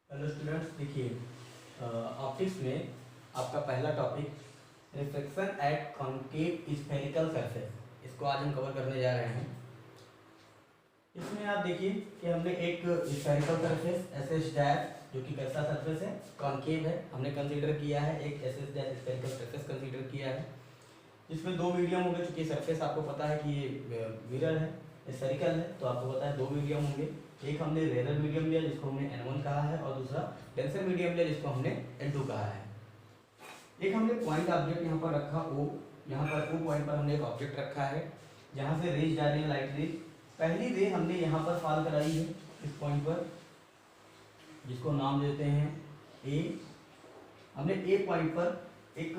Hello students, देखिए optics में आपका पहला topic reflection eight concave spherical surface, इसको आज हम कवर करने जा रहे हैं। इसमें आप देखिए कि हमने एक spherical surface S S dash जो कि कैसा सरफेस है, कॉन्केव है, हमने कंसीडर किया है। एक S S dash spherical surface consider किया है जिसमें दो मीडियम होंगे। चूंकि सरफेस आपको पता है कि ये मिरर है, स्फेरिकल है, तो आपको पता है दो मीडियम होंगे। एक हमने रेयर मीडियम लिया जिसको हमने N1 कहा है और दूसरा डेंसर मीडियम लिया जिसको हमने N2 कहा है। एक हमने पॉइंट ऑब्जेक्ट यहाँ पर रखा O, यहाँ पर O पॉइंट पर हमने एक ऑब्जेक्ट रखा है जहाँ से रेज जा रही है, लाइट रेज। पहली रे हमने यहाँ पर फॉल कराई है इस पॉइंट पर, जिसको नाम देते हैं A। हमने A पॉइंट पर एक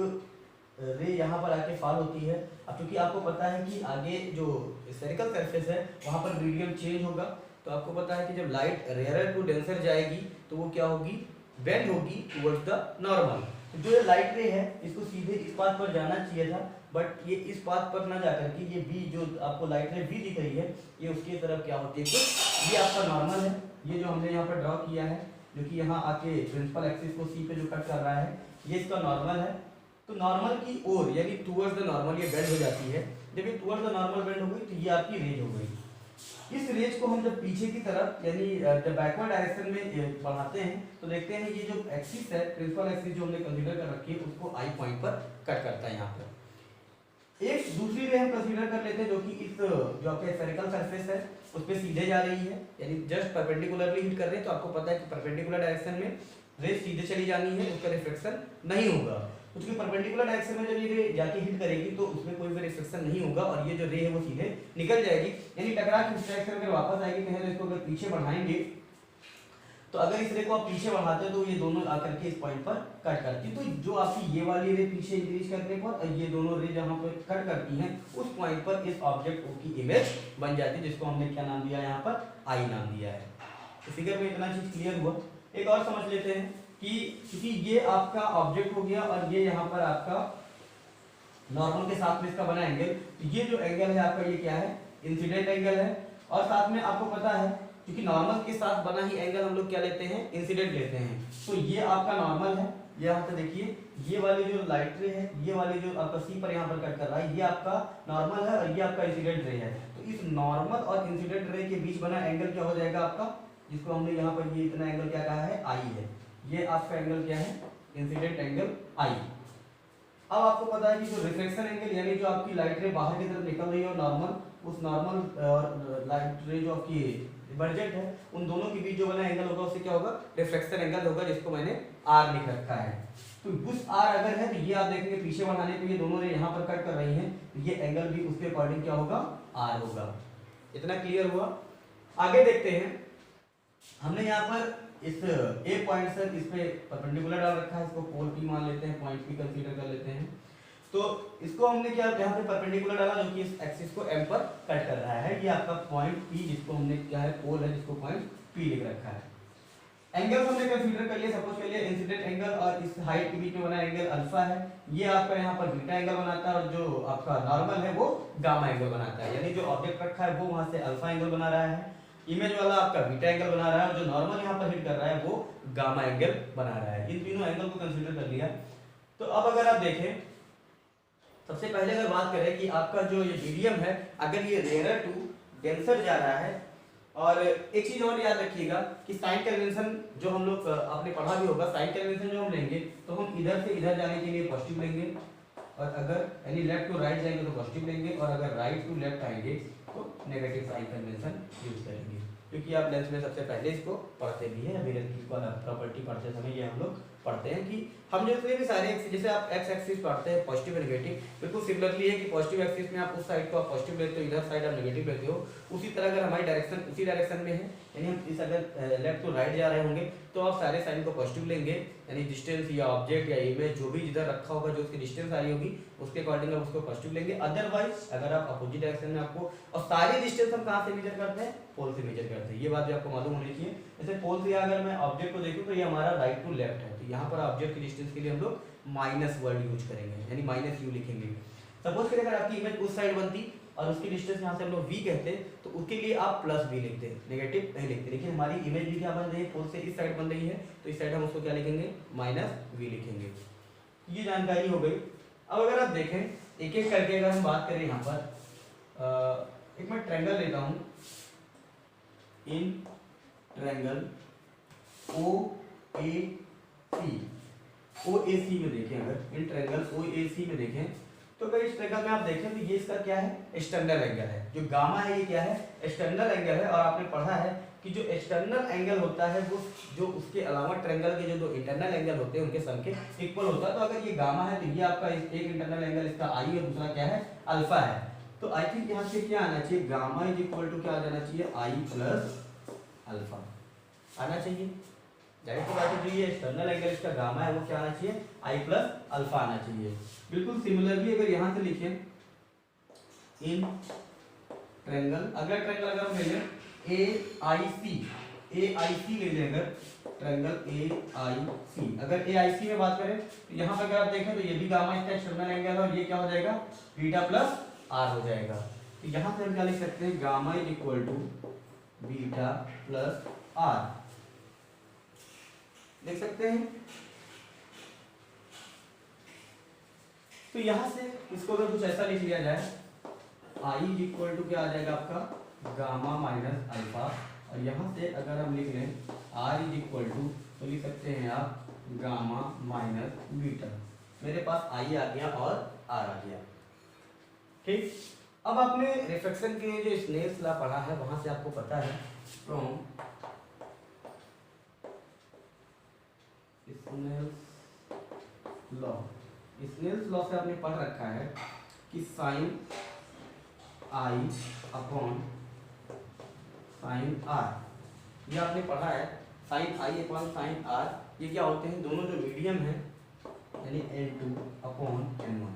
रे यहाँ पर आके फॉल होती है। अब चूंकि आपको पता है कि आगे जो स्फेरिकल सरफेस है वहाँ पर मीडियम चेंज होगा, तो आपको पता है कि जब लाइट रेयरर टू डेंसर जाएगी तो वो क्या होगी, बेंड होगी टुवर्ड्स द नॉर्मल। तो जो ये लाइट रे है इसको सीधे इस पाथ पर जाना चाहिए था, बट ये इस पाथ पर ना जाकर के ये बी, जो आपको लाइट रे बी दिख रही है, ये उसकी तरफ क्या होती है कुछ, ये आपका नॉर्मल है। ये जो हमने यहाँ पर ड्रॉ किया है जो कि यहाँ आके प्रिंसिपल एक्सिस को सी पे जो कट कर रहा है, ये इसका नॉर्मल है। तो नॉर्मल की ओर यानी टुवर्ड्स द नॉर्मल ये बेंड हो जाती है। जब ये टुवर्ड्स द नॉर्मल बेंड हो गई तो ये आपकी रेज हो गई। इस रेज को हम जब पीछे की तरफ यानी जब बैकवर्ड डायरेक्शन में बढ़ाते हैं तो देखते हैं ये जो एक्सिस है, प्रिंसिपल एक्सिस जो हमने कंसीडर कर रखी है, उसको आई पॉइंट पर कट करता है। यहाँ पर एक दूसरी रे हम कंसीडर कर लेते हैं जो कि इस जो आपका स्फेरिकल सरफेस है उस पर सीधे जा रही है, यानी जस्ट परपेंडिकुलरली हिट कर रहे हैं। तो आपको पता है कि परपेंडिकुलर डायरेक्शन में रेज सीधे चली जानी है, उसका रिफ्लेक्शन नहीं होगा। उसके परपेंडिकुलर डायरेक्शन में जब ये जाके हिट करेगी तो उसमें कोई भी रिफ्लेक्शन नहीं होगा और ये जो रे है वो सीधे निकल जाएगी, यानी टकरा के उस डायरेक्शन में वापस आएगी। कहें तो इसको अगर पीछे बढ़ाएंगे तो अगर इस रे को आप पीछे बढ़ाते हो तो ये दोनों आकर के इस पॉइंट पर कट करती है। तो जो आपकी ये वाली रे पीछे इंक्रीज करने पर और ये दोनों रे जहां पर कट करती हैं उस पॉइंट पर इस ऑब्जेक्ट की इमेज बन जाती है, जिसको हमने क्या नाम दिया, यहाँ पर आई नाम दिया है। तो फिगर में इतना चीज क्लियर हुआ। एक और समझ लेते हैं कि क्योंकि ये आपका ऑब्जेक्ट हो गया और ये यहाँ पर आपका नॉर्मल के साथ में इसका बना एंगल, तो ये जो एंगल है आपका ये क्या है, इंसिडेंट एंगल है। और साथ में आपको पता है क्योंकि नॉर्मल के साथ बना ही एंगल हम लोग क्या लेते हैं, इंसिडेंट लेते हैं। तो ये आपका नॉर्मल है। यहाँ पे देखिए ये वाली जो लाइट रे है, ये वाली जो आपका सी पर यहाँ पर कट कर रहा है, ये आपका नॉर्मल है और ये आपका इंसिडेंट रे है। तो इस नॉर्मल और इंसिडेंट रे के बीच बना एंगल क्या हो जाएगा आपका, जिसको हमने यहाँ पर ये इतना एंगल क्या कहा है, आई है। ये आपका एंगल क्या है, इंसिडेंट एंगल आई। अब आपको पता है कि जो रिफ्लेक्शन एंगल यानी जो आपकी लाइट रे बाहर की तरफ निकल रही है और नॉर्मल, उस नॉर्मल लाइट रे जो आपकी डिवर्जेंट है, उन दोनों के बीच जो बना एंगल होगा उससे क्या होगा, रिफ्लेक्शन एंगल होगा, जिसको मैंने आर लिख रखा है। तो उस आर अगर है तो ये आप देखेंगे पीछे बढ़ाने पे ये दोनों रे यहाँ पर कट कर रही हैं, तो ये एंगल भी उसके अकॉर्डिंग क्या होगा, आर होगा। इतना क्लियर हुआ। आगे देखते हैं। हमने यहाँ पर इस ए पॉइंट से इस पे परपेंडिकुलर डाल रखा है, इसको पोल पी मान लेते हैं, पॉइंट पी कंसीडर कर लेते हैं। तो इसको हमने क्या यहाँ पे परपेंडिकुलर डाला जो कि इस एक्सिस को एम पर कट कर रहा है। ये आपका पॉइंट पी, जिसको हमने क्या है, पोल है, जिसको पॉइंट पी लिख रखा है। एंगल हमने कंसीडर कर लिया, सपोज कर लिया इंसिडेंट एंगल और इस हाइट के बीच में बना एंगल अल्फा है। ये आपका यहाँ पर बीटा एंगल बनाता है और जो आपका नॉर्मल है वो गामा एंगल बनाता है। यानी जो ऑब्जेक्ट रखा है वो वहां से अल्फा एंगल बना रहा है, इमेज वाला आपका बीटा एंगल बना रहा है और जो नॉर्मल यहाँ पर हिट कर रहा है वो गामा एंगल बना रहा है। इन तीनों एंगल को कंसीडर कर लिया। तो अब अगर आप देखें, सबसे पहले अगर बात करें कि आपका जो ये मीडियम है, अगर ये रेयर टू डेंसर जा रहा है, और एक चीज और याद रखिएगा कि साइन कन्वेंशन जो हम लोग आपने पढ़ा भी होगा, साइन कन्वेंशन जो हम लेंगे तो हम इधर से इधर जाने के लिए पॉजिटिव लेंगे, और अगर यानी लेफ्ट टू राइट जाएंगे तो पॉजिटिव लेंगे, और अगर राइट टू लेफ्ट आएंगे तो नेगेटिव साइन कन्वेंशन यूज करेंगे। क्योंकि आप लेंस में सबसे पहले इसको पढ़ते भी है, अभी की प्रॉपर्टी पढ़ते समय ये हम लोग पढ़ते हैं कि हम जो भी सारे जैसे आप एक्स एक्सिस पढ़ते हैं पॉजिटिव और नेगेटिव, बिल्कुल सिमिलरली है कि पॉजिटिव एक्सिस में आप उस साइड को आप पॉजिटिव लेते हो, इधर साइड आप नेगेटिव लेते हो। उसी तरह अगर हमारी डायरेक्शन उसी डायरेक्शन में है, यानी हम इस अगर लेफ्ट टू राइट जा रहे होंगे तो आप सारे साइन को पॉजिटिव लेंगे, यानी डिस्टेंस या ऑब्जेक्ट या इमेज जो भी जिधर रखा होगा, जो उसकी डिस्टेंस आ रही होगी उसके अकॉर्डिंग आप उसको पॉजिटिव लेंगे। अदरवाइज अगर आप अपोजिट डायरेक्शन में आपको, और सारी डिस्टेंस हम कहाँ से मेजर करते हैं, पोल से मेजर करते हैं। ये बात भी आपको मालूम होनी चाहिए। जैसे पोल से अगर मैं ऑब्जेक्ट को देखूं तो ये हमारा राइट टू लेफ्ट है, तो यहाँ पर ऑब्जेक्ट की डिस्टेंस के लिए हम लोग माइनस वर्ड यूज करेंगे, यानी माइनस यू लिखेंगे। सपोज करिए अगर आपकी इमेज उस साइड बनती और उसकी डिस्टेंस यहाँ से हम लोग v कहते तो उसके लिए आप प्लस v लिखते, नेगेटिव नहीं लिखते। लेकिन हमारी इमेज भी क्या बन रही है, 4 से इस साइड बन रही है, तो इस साइड हम उसको क्या लिखेंगे, माइनस v लिखेंगे। ये जानकारी हो गई। अब अगर आप देखें एक एक करके, अगर हम बात करें यहाँ पर एक मैं ट्रायंगल लेता हूँ, इन ट्रायंगल OAC में देखें, अगर इन ट्रायंगल OAC में देखें तो अगर इस ट्रायंगल में आप देखें तो ये इसका क्या है, एक्सटर्नल एंगल है। जो गामा है ये क्या है, एक्सटर्नल एंगल है। और आपने पढ़ा है कि जो एक्सटर्नल एंगल होता है वो जो उसके अलावा ट्रायंगल के जो दो इंटरनल एंगल होते हैं उनके सम के इक्वल होता है। तो अगर ये गामा है तो ये आपका एक इंटरनल एंगल इसका आई और दूसरा क्या है, अल्फा है। तो आई थिंक यहाँ से क्या आना चाहिए, गामा इज इक्वल टू क्या आ जाना चाहिए, आई प्लस अल्फा आना चाहिए। जाहिर सी बात है, जो ये एक्सटर्नल एंगल इसका गामा है वो क्या आना चाहिए, आई प्लस अल्फा आना चाहिए। बिल्कुल सिमिलरली अगर यहाँ से लिखें इन ट्रायंगल, अगर ट्रायंगल अगर हम ले लें AIC ले लें, अगर ट्रायंगल AIC, अगर AIC में बात करें तो यहाँ पर अगर आप देखें तो ये भी गामा इसका एक्सटर्नल एंगल है और ये क्या हो जाएगा, बीटा प्लस आर हो जाएगा। तो यहाँ से हम क्या लिख सकते हैं, gamma is equal to beta plus r देख सकते हैं। तो यहां से इसको अगर कुछ ऐसा लिख लिया जाए, आई इज इक्वल टू क्या आ जाएगा आपका, गामा माइनस अल्फा। और यहां से अगर हम लिख लें आर इज इक्वल टू, तो लिख सकते हैं आप गामा माइनस बीटा। मेरे पास आई आ गया और आर आ गया। ठीक, अब आपने रिफ्लेक्शन के लिए जो स्नेल्स लॉ पढ़ा है वहां से आपको पता है फ्रॉम स्नेल्स लॉ से आपने पढ़ रखा है कि sine i upon sine r, ये आपने पढ़ा है। Sine i upon sine r ये क्या होते हैं, दोनों जो मीडियम है यानी N2 अपॉन N1,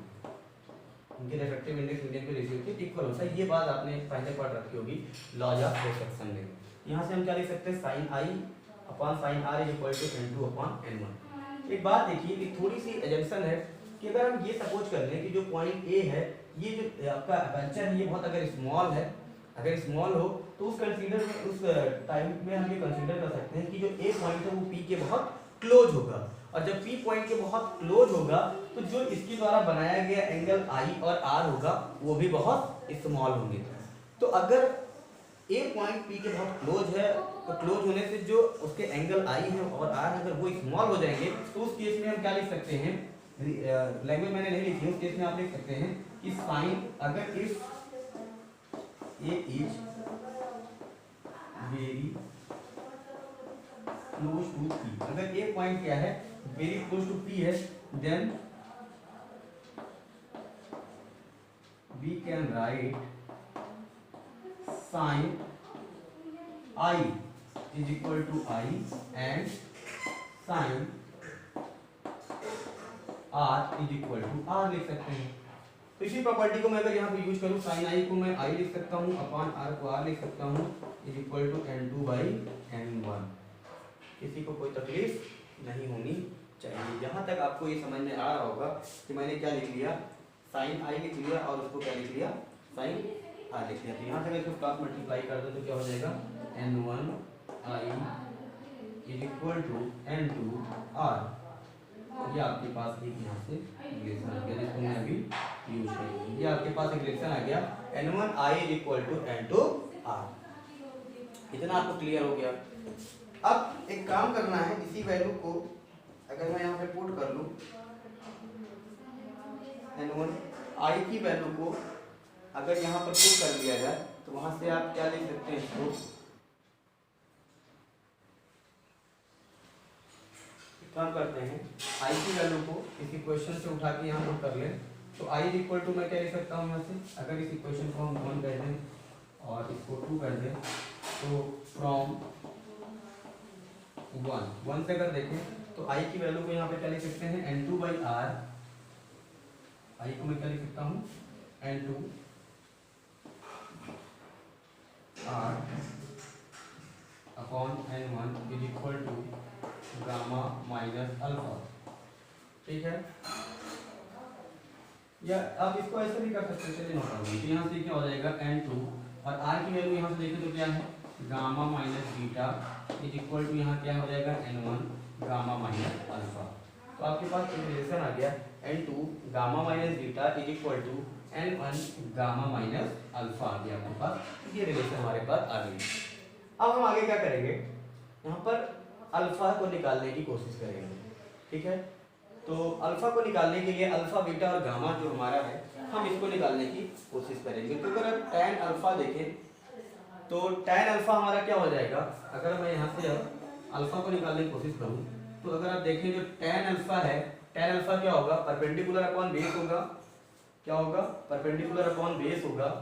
उनके रिफ्रैक्टिव इंडेक्स मीडियम के रेशियो के इक्वल होता है। ये बात आपने पहले पढ़ रखी होगी लॉज ऑफ रिफ्लेक्शन में। यहाँ से हम क्या लिख सकते हैं, sine i upon sine r is equal to N2 upon N1। एक बात देखिए कि थोड़ी सी एजम्पशन है कि अगर हम ये सपोज कर लें कि जो पॉइंट ए है, ये जो आपका अपर्चर है ये बहुत अगर स्मॉल है, अगर स्मॉल हो तो उस टाइम में हम ये कंसीडर कर सकते हैं कि जो ए पॉइंट है वो पी के बहुत क्लोज होगा। और जब पी पॉइंट के बहुत क्लोज होगा तो जो इसके द्वारा बनाया गया एंगल आई और आर होगा वो भी बहुत स्मॉल होंगे। तो अगर ए पॉइंट पी के बहुत क्लोज है तो क्लोज होने से जो उसके एंगल आई है और आर अगर वो स्मॉल हो जाएंगे तो उस केस में हम क्या लिख सकते हैं, लैंग्वेज मैंने नहीं लिखी, उस केस में आप लिख सकते हैं कि साइन अगर if a is very close to P, अगर ए पॉइंट क्या है वेरी क्लोज टू पी है, then we can write sine i is equal to i and sine r is equal to r लिख सकते हैं। तो इसी प्रॉपर्टी को मैं अगर यहाँ पे यूज करूँ, साइन आई को मैं आई लिख सकता हूँ अपॉन आर को आर लिख सकता हूँ is equal to N2 by N1। किसी को कोई तकलीफ नहीं होनी चाहिए। जहाँ तक आपको ये समझ में आ रहा होगा कि मैंने क्या लिख लिया, साइन आई लिख लिया और उसको क्या लिख लिया, साइन आर लिख लिया। तो यहाँ से मैं इसको क्रॉस मल्टीप्लाई कर दूँ तो क्या हो जाएगा, N1 i is equal to N2 r. ये आपके पास एक यहाँ से रिलेशन आ गया जिसको मैं अभी यूज करूँगी। ये आपके पास एक रिलेशन आ गया N1 i is equal to N2 r. इतना आपको क्लियर हो गया। अब एक काम करना है, इसी वैल्यू को अगर मैं यहाँ पे पुट कर लूँ N1 आई की वैल्यू को अगर यहाँ पर पुट कर दिया जाए तो वहाँ से आप क्या लिख सकते हैं, इसको काम करते हैं, आई की वैल्यू को इस इक्वेशन से उठा के यहाँ पुट कर लें तो आई इज इक्वल टू मैं क्या लिख सकता हूँ यहाँ से, अगर इस इक्वेशन को हम 1 कर दें और इसको 2 कर दें तो फ्रॉम 1 से अगर देखें तो आई की वैल्यू को यहाँ पे क्या लिख सकते हैं, N2 बाई आर। आई को मैं क्या लिख सकता हूँ, N2 r upon N1 is equal to gamma minus alpha. ठीक है, या आप इसको ऐसे भी कर सकते हैं, चलिए नोट डाउन। तो यहाँ से क्या हो जाएगा n2 और r की वैल्यू यहाँ से देखें तो क्या है gamma minus beta is equal to यहाँ क्या हो जाएगा n1 गामा माइनस अल्फा। तो आपके पास एक रिलेशन आ गया n2 gamma minus beta is equal to n1 gamma minus alpha आ गया आपके पास, ये रिलेशन हमारे पास आ गई। अब हम आगे क्या करेंगे, यहाँ पर अल्फा को निकालने की कोशिश करेंगे, ठीक है। तो अल्फा को निकालने के लिए अल्फा बीटा और गामा जो हमारा है हम इसको निकालने की कोशिश करेंगे। तो अगर आप tan अल्फा देखें तो tan अल्फा हमारा क्या हो जाएगा, अगर मैं यहाँ से अल्फा को निकालने की कोशिश करूँ तो अगर आप देखें जो tan अल्फा है, tan अल्फा क्या होगा परपेंडिकुलर अपॉन बेस होगा, क्या होगा परपेंडिकुलर अपॉन बेस होगा।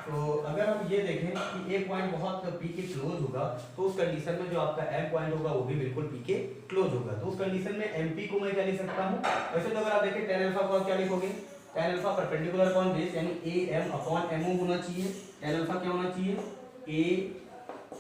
तो अगर हम ये देखें कि एक पॉइंट बहुत पी के क्लोज होगा तो उस कंडीशन में जो आपका एम पॉइंट होगा वो भी बिल्कुल पी के क्लोज होगा। तो उस कंडीशन में एम पी को मैं क्या लिख सकता हूँ, वैसे तो अगर आप देखें tan अल्फा को आप क्या लिखोगे, tan alpha perpendicular upon base यानी A M upon M O होना चाहिए। tan अल्फा क्या होना चाहिए A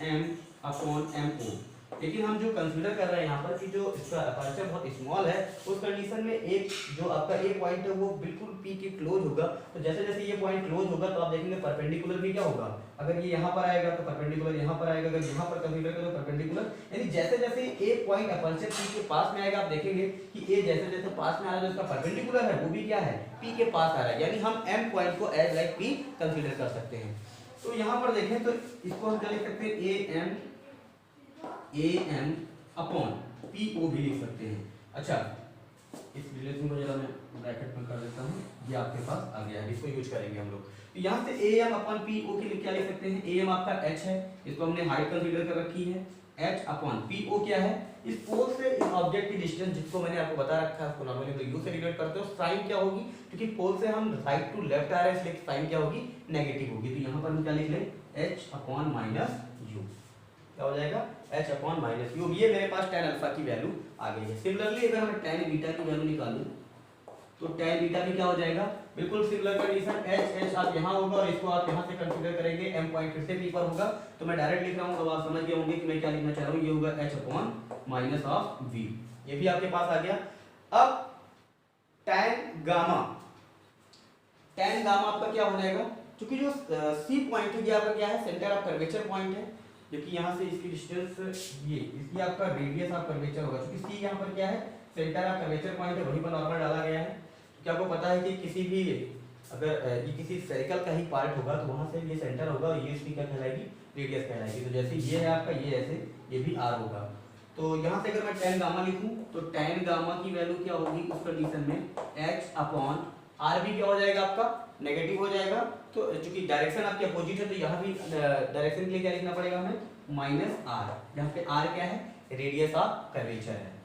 M upon M O. लेकिन हम जो कंसीडर कर रहे हैं यहाँ पर कि जो इसका अपर्चर बहुत स्मॉल है उस कंडीशन में एक जो आपका ए पॉइंट है वो बिल्कुल पी के क्लोज होगा। तो जैसे जैसे ये पॉइंट क्लोज होगा तो आप देखेंगे परपेंडिकुलर भी क्या होगा, अगर ये यहाँ पर आएगा तो परपेंडिकुलर यहाँ पर आएगा, अगर यहाँ पर कंसीडर करें तो परपेंडिकुलर, यानी जैसे जैसे ए पॉइंट अपर्चर पी के पास में आएगा आप देखेंगे कि ए जैसे जैसे पास में आ रहा है तो इसका परपेंडिकुलर है वो भी क्या है पी के पास आ रहा है, यानी हम एम पॉइंट को एज लाइक पी कंसीडर कर सकते हैं। तो यहाँ पर देखें तो इसको हम क्या लिख सकते हैं A M upon P O भी लिख सकते हैं। अच्छा इस रिलेशन को जरा मैं ब्रैकेट में कर देता हूँ, ये आपके पास आ गया है, इसको यूज करेंगे हम लोग। तो यहाँ से A M upon P O के लिए क्या लिख सकते हैं, ए एम आपका एच है, इसको हमने हाइट कंसीडर कर रखी है, एच अपॉन पी ओ क्या है इस पोल से इस ऑब्जेक्ट की डिस्टेंस जिसको मैंने आपको बता रखा है उसको नॉर्मली तो यू से डिनोट करते हो। साइन क्या होगी, क्योंकि पोल से हम राइट टू लेफ्ट आ रहे हैं इसलिए साइन क्या होगी नेगेटिव होगी। तो यहाँ पर हम क्या लिख लें एच अपॉन माइनस यू, क्या हो जाएगा h अपॉन माइनस यू। ये मेरे पास tan अल्फा की वैल्यू आ गई है। सिमिलरली अगर मैं tan बीटा की वैल्यू निकालूं तो tan बीटा भी क्या हो जाएगा बिल्कुल सिमिलर कंडीशन, h आप यहाँ होगा और इसको आप यहाँ से कंसीडर करेंगे, m पॉइंट फिर से p पर होगा। तो मैं डायरेक्ट लिख रहा हूँ, अब आप समझ गए होंगे कि मैं क्या लिखना चाह रहा हूँ, ये होगा h upon minus of v, ये भी आपके पास आ गया। अब tan गामा आपका क्या हो जाएगा, क्योंकि जो c पॉइंट है ये आपका क्या है सेंटर ऑफ कर्वेचर पॉइंट है, क्योंकि यहाँ से इसकी डिस्टेंस ये इसकी आपका रेडियस ऑफ कर्वेचर होगा, क्योंकि सी यहाँ पर क्या है सेंटर ऑफ कर्वेचर पॉइंट है, वहीं पर नॉर्मल डाला गया है। तो क्या आपको पता है कि किसी भी अगर ये किसी स्फेरिकल का ही पार्ट होगा तो वहाँ से ये सेंटर होगा और ये इसकी क्या कहलाएगी रेडियस कहलाएगी। तो जैसे ये है आपका ये ऐसे ये भी आर होगा। तो यहाँ से अगर मैं tan गामा लिखूँ तो tan गामा की वैल्यू क्या होगी उस कंडीशन में h अपॉन आर भी क्या हो जाएगा आपका नेगेटिव हो जाएगा। तो चूंकि डायरेक्शन आपके अपोजिट है तो यहाँ भी डायरेक्शन के लिए क्या लिखना पड़ेगा हमें माइनस आर, जहाँ पे आर क्या है रेडियस ऑफ कर्वेचर है।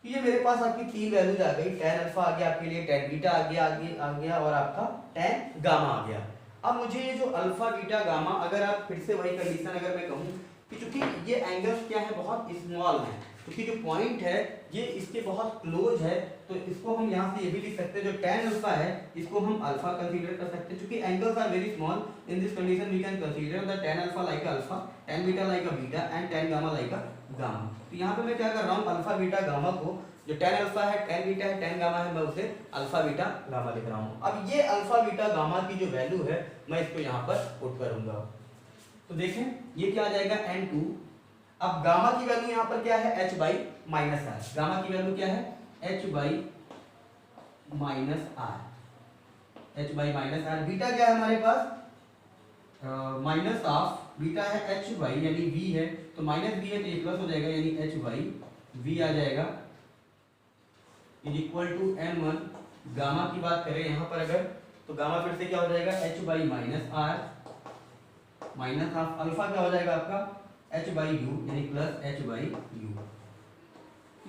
तो ये मेरे पास आपकी तीन वैल्यूज आ गई, tan अल्फा आ गया आपके लिए, tan बीटा आ गया और आपका tan गामा आ गया। अब मुझे ये जो अल्फा बीटा गामा अगर आप फिर से वही कंडीशन अगर मैं कहूँ कि चूंकि ये एंगल्स क्या है बहुत स्मॉल है, क्योंकि जो पॉइंट है ये इसके बहुत क्लोज है, तो इसको हम यहाँ से ये भी लिख सकते हैं जो tan अल्फा है इसको हम अल्फा कंसीडर कर सकते हैं। क्योंकि angles are very small in this condition we can consider the tan alpha like alpha, tan beta like a beta and tan gamma like a gamma. तो यहाँ पे मैं क्या कर रहा हूँ अल्फा बीटा गामा को जो tan अल्फा है tan बीटा है tan गामा है मैं उसे अल्फा बीटा गामा लिख रहा हूँ। अब ये अल्फा बीटा गामा की जो वैल्यू है मैं इसको यहाँ पर पुट करूंगा। तो देखें ये क्या आ जाएगा n2। अब गामा की वैल्यू यहाँ पर क्या है h by minus r, gamma की वैल्यू क्या है h by minus r, h by minus r. Beta क्या है हमारे पास माइनस ऑफ बीटा है h बाई यानी v है, तो माइनस v है तो ये प्लस हो जाएगा यानी h बाई v आ जाएगा is equal to n1। Gamma की बात करें यहाँ पर अगर तो गामा फिर से क्या हो जाएगा h by minus r minus of alpha क्या हो जाएगा आपका h बाई यू यानी प्लस h बाई यू।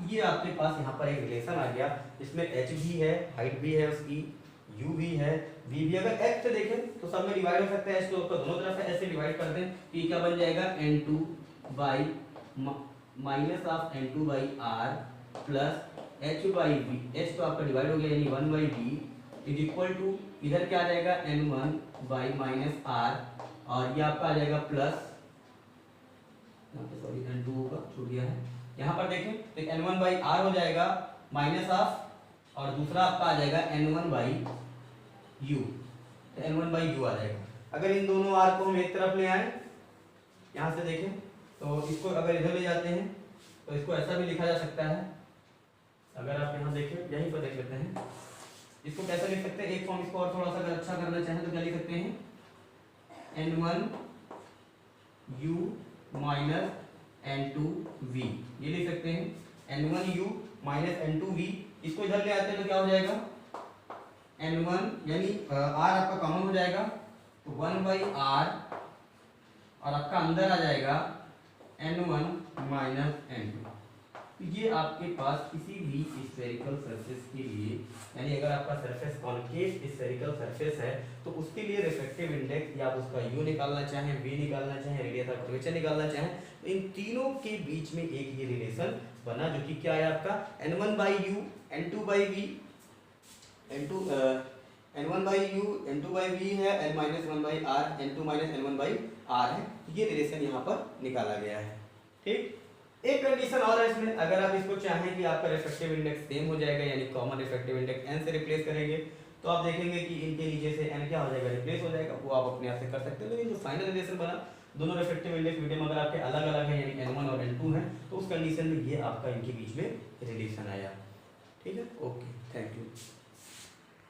ये आपके पास यहाँ पर एक रिलेशन आ गया, इसमें h भी है हाइट भी है उसकी, u भी है v भी। अगर h से देखें तो सब में डिवाइड हो सकता है, h तो दोनों तरफ से ऐसे डिवाइड कर दें तो ये क्या बन जाएगा n2 by minus of n2 by r plus h by v, h तो आपका डिवाइड हो गया यानी 1 by v is equal to इधर क्या आ जाएगा n1 बाई माइनस r और ये आपका आ जाएगा प्लस यहाँ पे सॉरी n2 होगा छूट गया है, यहाँ पर देखें तो n1 बाई r हो जाएगा माइनस ऑफ और दूसरा आपका आ जाएगा n1 बाई यू, तो n1/u आ जाएगा। अगर इन दोनों आर को हम एक तरफ ले आए, यहाँ से देखें तो इसको अगर इधर ले जाते हैं तो इसको ऐसा भी लिखा जा सकता है। अगर आप यहाँ देखें, यहीं पर देख लेते हैं, इसको कैसे लिख सकते हैं, एक फॉर्म इसको और थोड़ा सा अगर अच्छा करना चाहें तो क्या लिख सकते हैं, n1u माइनस n2v, ये लिख सकते हैं n1u माइनस n2v। इसको इधर ले आते हैं तो क्या हो जाएगा, n1 यानी r आपका कॉमन हो जाएगा तो 1/r, और आपका अंदर आ जाएगा n1 माइनस n2। तो ये आपके पास किसी भी स्फेरिकल सरफेस के लिए, यानी अगर आपका सरफेस कॉन्केव स्फेरिकल सरफेस है तो उसके लिए रिफ्रैक्टिव इंडेक्स या आप उसका u निकालना चाहें, v निकालना चाहें, रेडियस ऑफ कर्वेचर निकालना चाहें, तो इन तीनों के बीच में एक ये रिलेशन बना जो कि क्या है आपका n1/u n2/v, n1/u n2/v है, n-1/r n2 माइनस n1/r है। ये रिलेशन यहाँ पर निकाला गया है। ठीक, एक कंडीशन और है इसमें, अगर आप इसको चाहें कि आपका रिफ्रैक्टिव इंडेक्स सेम हो जाएगा, यानी कॉमन रिफ्रैक्टिव इंडेक्स n से रिप्लेस करेंगे, तो आप देखेंगे कि इनके नीचे से n क्या हो जाएगा, रिप्लेस हो जाएगा। वो आप अपने आप से कर सकते हैं। लेकिन जो फाइनल रिलेशन बना, दोनों रिफ्रैक्टिव इंडेक्स मीडियम अगर आपके अलग अलग है, यानी n1 और n2 है, तो उस कंडीशन में ये आपका इनके बीच में रिलेशन आया। ठीक है, ओके, थैंक यू।